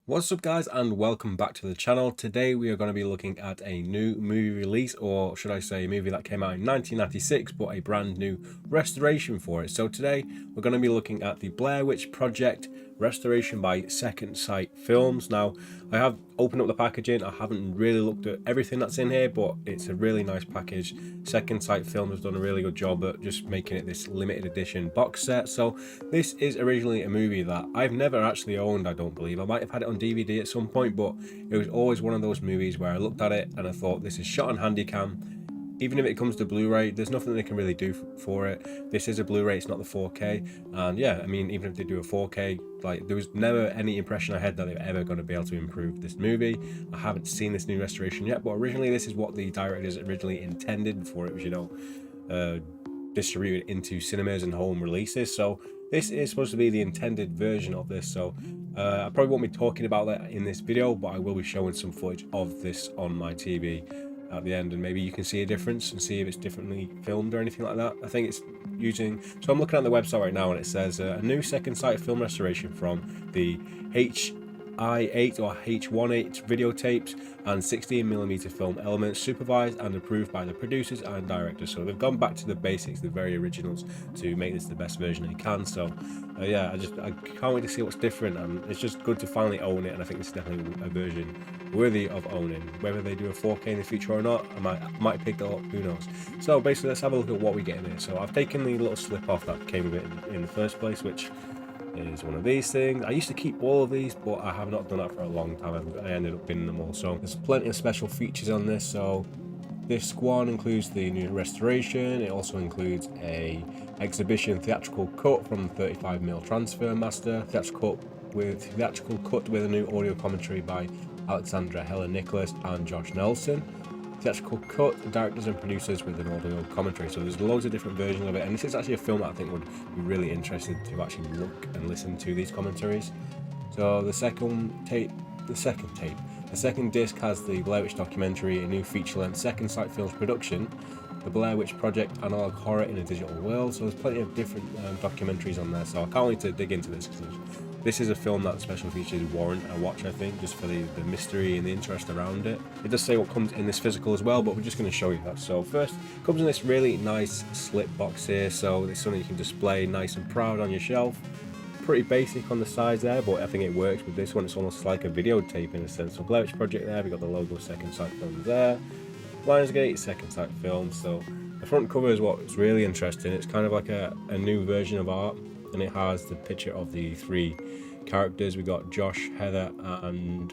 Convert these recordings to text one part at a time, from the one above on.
What's up guys, and welcome back to the channel. Today we are going to be looking at a new movie release, or should I say a movie that came out in 1996 but a brand new restoration for it. So today we're going to be looking at the Blair Witch Project restoration by Second Sight Films. Now I have opened up the packaging. I haven't really looked at everything that's in here, but it's a really nice package. Second Sight Films has done a really good job at just making it this limited edition box set. So this is originally a movie that I've never actually owned, I don't believe. I might have had it on DVD at some point, but it was always one of those movies where I looked at it and I thought, this is shot on Handycam. Even if it comes to Blu-ray, there's nothing they can really do for it. This is a Blu-ray, it's not the 4K. And yeah, I mean, even if they do a 4K, like, there was never any impression I had that they were ever going to be able to improve this movie. I haven't seen this new restoration yet, but originally this is what the directors originally intended before it was, distributed into cinemas and home releases. So this is supposed to be the intended version of this. So I probably won't be talking about that in this video, but I will be showing some footage of this on my TV at the end, and maybe you can see a difference and see if it's differently filmed or anything like that. I think it's using, so I'm looking at the website right now and it says a new Second Sight film restoration from the H.I.8 or H.1.8 videotapes and 16mm film elements, supervised and approved by the producers and directors. So they've gone back to the basics, the very originals, to make this the best version they can. So yeah, I can't wait to see what's different, and it's just good to finally own it. And I think this is definitely a version worthy of owning. Whether they do a 4K in the future or not, I might pick that up, who knows. So basically, let's have a look at what we get in it. So I've taken the little slip off that came with it in the first place, which is one of these things. I used to keep all of these, but I have not done that for a long time. I ended up binning them all. So there's plenty of special features on this. So this one includes the new restoration. It also includes a exhibition theatrical cut from 35mm Transfer Master, theatrical cut with a new audio commentary by Alexandra Helen Nicholas and Josh Nelson. Theatrical cut, directors and producers with an audio commentary. So there's loads of different versions of it, and this is actually a film that I think would be really interested to actually look and listen to these commentaries. So the second disc has the Blair Witch documentary, a new feature-length Second Sight Films production, the Blair Witch Project, analog horror in a digital world. So there's plenty of different documentaries on there, so I can't wait to dig into this, because this is a film that special features warrant a watch, I think, just for the mystery and the interest around it. It does say what comes in this physical as well, but we're just going to show you that. So first, it comes in this really nice slip box here, so it's something you can display nice and proud on your shelf. Pretty basic on the sides there, but I think it works with this one. It's almost like a videotape in a sense. So Blair Witch Project there, we got the logo Second Sight Films there. Lionsgate, Second Sight Films. So the front cover is what's really interesting. It's kind of like a new version of art, and it has the picture of the three characters. We got Josh, Heather, and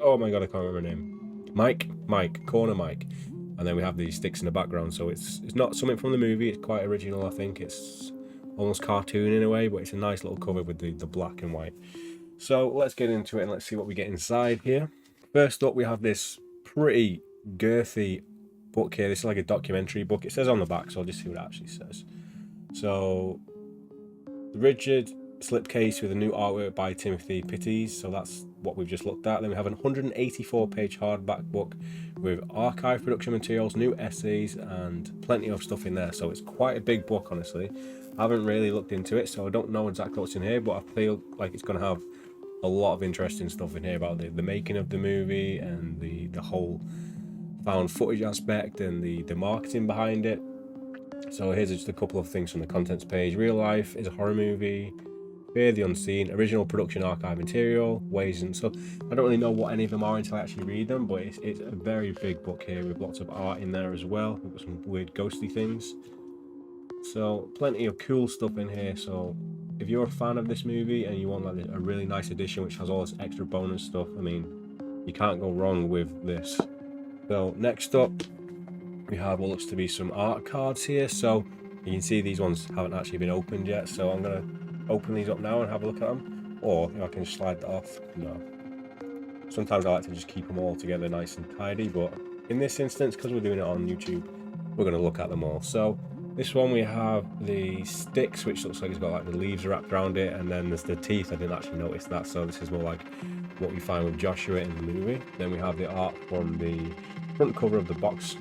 oh my god, I can't remember her name. Corner Mike. And then we have these sticks in the background. So it's not something from the movie. It's quite original, I think. It's almost cartoon in a way, but it's a nice little cover with the black and white. So let's get into it and let's see what we get inside here. First up, we have this pretty girthy book here. This is like a documentary book. It says on the back, so I'll just see what it actually says. So the rigid slipcase with a new artwork by Timothy Pitties. So that's what we've just looked at. Then we have an 184-page hardback book with archive production materials, new essays, and plenty of stuff in there. So it's quite a big book, honestly. I haven't really looked into it, so I don't know exactly what's in here, but I feel like it's going to have a lot of interesting stuff in here about the making of the movie and the whole found footage aspect and the marketing behind it. So here's just a couple of things from the contents page. Real life is a horror movie. Fear the unseen. Original production archive material. Ways and so I don't really know what any of them are until I actually read them, but it's a very big book here with lots of art in there as well. We've got some weird ghostly things. So plenty of cool stuff in here. So if you're a fan of this movie and you want like a really nice edition which has all this extra bonus stuff, I mean, you can't go wrong with this. So next up, we have what looks to be some art cards here. So you can see these ones haven't actually been opened yet, so I'm gonna open these up now and have a look at them, or if I can slide that off. No, sometimes I like to just keep them all together nice and tidy, but in this instance, because we're doing it on YouTube, we're going to look at them all. So this one, we have the sticks, which looks like it's got like the leaves wrapped around it, and then there's the teeth. I didn't actually notice that, so this is more like what we find with Joshua in the movie. Then we have the art from the front cover of the box,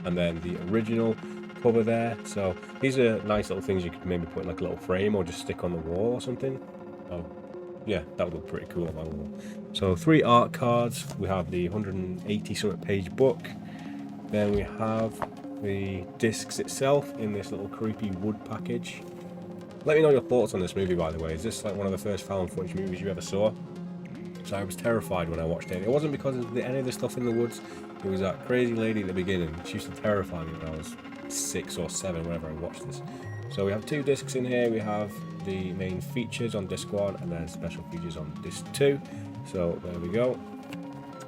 and then the original cover there. So these are nice little things you could maybe put in like a little frame or just stick on the wall or something. So yeah, that would look pretty cool on my wall. So 3 art cards. We have the 180 something page book. Then we have the discs itself in this little creepy wood package. Let me know your thoughts on this movie, by the way. Is this like one of the first found footage movies you ever saw? So I was terrified when I watched it. It wasn't because of any of the stuff in the woods. It was that crazy lady at the beginning. She used to terrify me when I was 6 or 7 whenever I watched this. So we have 2 discs in here. We have the main features on disc 1 and then special features on disc 2. So there we go.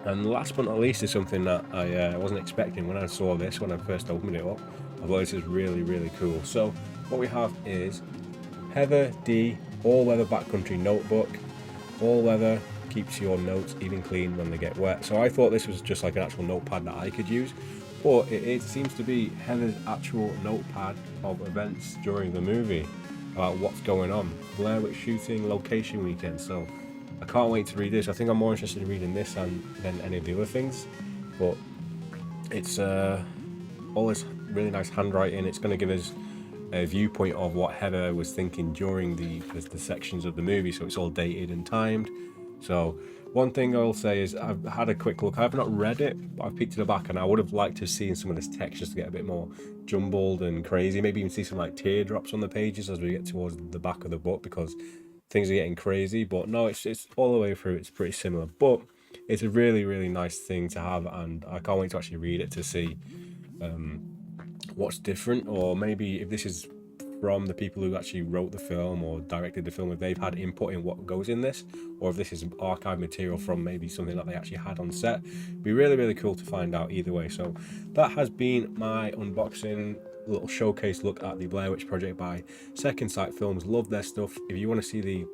And last but not least is something that I wasn't expecting when I saw this, when I first opened it up. I thought this is really, really cool. So what we have is Heather D all-weather backcountry notebook. All-weather, keeps your notes even clean when they get wet. So I thought this was just like an actual notepad that I could use, but it seems to be Heather's actual notepad of events during the movie about what's going on. Blair Witch shooting, location weekend. So I can't wait to read this. I think I'm more interested in reading this than any of the other things, but it's all this really nice handwriting. It's going to give us a viewpoint of what Heather was thinking during the sections of the movie, so it's all dated and timed. So one thing I'll say is I've had a quick look. I've not read it, but I've peeked to the back, and I would have liked to have seen some of this text just to get a bit more jumbled and crazy. Maybe even see some like teardrops on the pages as we get towards the back of the book, because things are getting crazy. But no, it's all the way through. It's pretty similar, but it's a really, really nice thing to have, and I can't wait to actually read it to see what's different, or maybe if this is from the people who actually wrote the film or directed the film, if they've had input in what goes in this, or if this is archive material from maybe something that they actually had on set. It'd be really, really cool to find out either way. So that has been my unboxing, little showcase look at the Blair Witch Project by Second Sight Films. Love their stuff. If you want to see the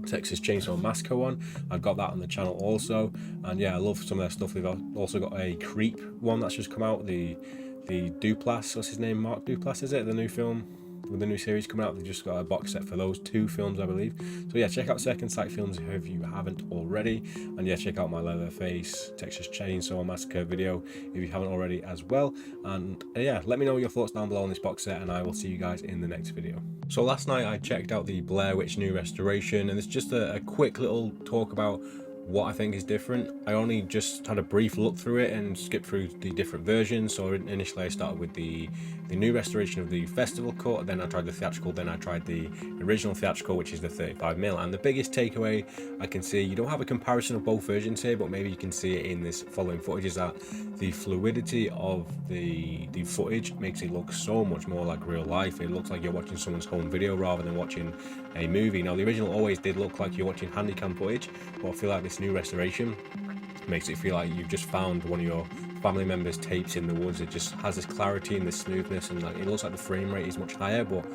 Texas Chainsaw Massacre one, I've got that on the channel also, and yeah, I love some of their stuff. They've also got a Creep one that's just come out, the Duplass, what's his name, Mark Duplass, is it, the new film with the new series coming out? They just got a box set for those 2 films, I believe. So yeah, check out Second Sight Films if you haven't already, and yeah, check out my Leatherface Texas Chainsaw Massacre video if you haven't already as well. And yeah, let me know your thoughts down below on this box set, and I will see you guys in the next video. So last night I checked out the Blair Witch new restoration, and it's just a quick little talk about what I think is different. I only just had a brief look through it and skipped through the different versions. So initially I started with the new restoration of the festival cut, then I tried the theatrical, then I tried the original theatrical, which is the 35mm. And the biggest takeaway I can see, you don't have a comparison of both versions here, but maybe you can see it in this following footage, is that the fluidity of the footage makes it look so much more like real life. It looks like you're watching someone's home video rather than watching a movie. Now the original always did look like you're watching handycam footage, but I feel like this new restoration makes it feel like you've just found one of your family members' tapes in the woods. It just has this clarity and this smoothness, and like, it looks like the frame rate is much higher, but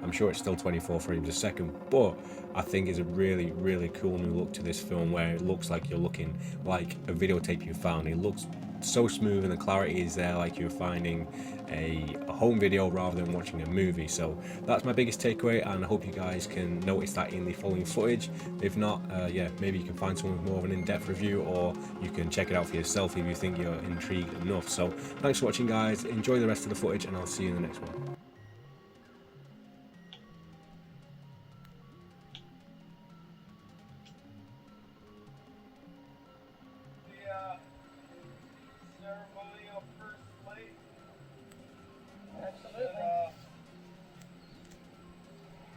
I'm sure it's still 24 frames a second. But I think it's a really, really cool new look to this film, where it looks like you're looking like a videotape you found. It looks so smooth, and the clarity is there like you're finding a home video rather than watching a movie. So that's my biggest takeaway, and I hope you guys can notice that in the following footage. If not, yeah, maybe you can find someone with more of an in-depth review, or you can check it out for yourself if you think you're intrigued enough. So thanks for watching, guys. Enjoy the rest of the footage, and I'll see you in the next one. Ceremonial first slate. Absolutely.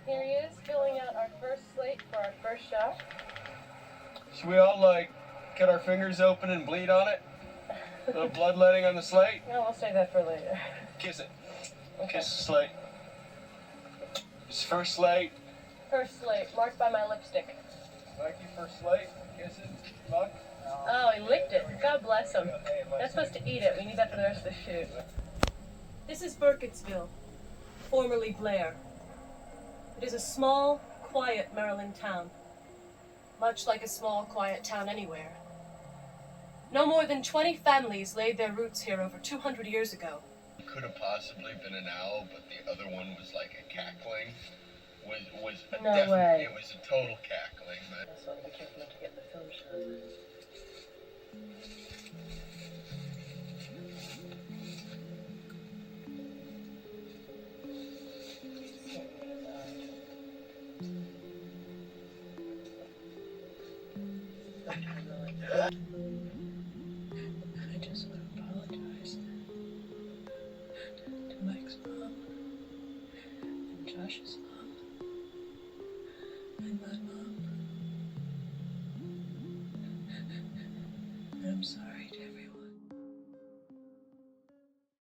Here he is, filling out our first slate for our first shot. Should we all like cut our fingers open and bleed on it? A little bloodletting on the slate. No, we'll save that for later. Kiss it. Okay. Kiss the slate. It's first slate. First slate, marked by my lipstick. Thank you, first slate. Kiss it. Look. Oh, he licked it. God bless him. Not supposed to eat it. We need that for the rest of the shoot. This is Burkittsville, formerly Blair. It is a small, quiet Maryland town. Much like a small, quiet town anywhere. No more than 20 families laid their roots here over 200 years ago. It could have possibly been an owl, but the other one was like a cackling. No way. It was a total cackling. I just want to be careful not to get the film shot. I just want to apologize to Mike's mom and Josh's mom and my mom. I'm sorry.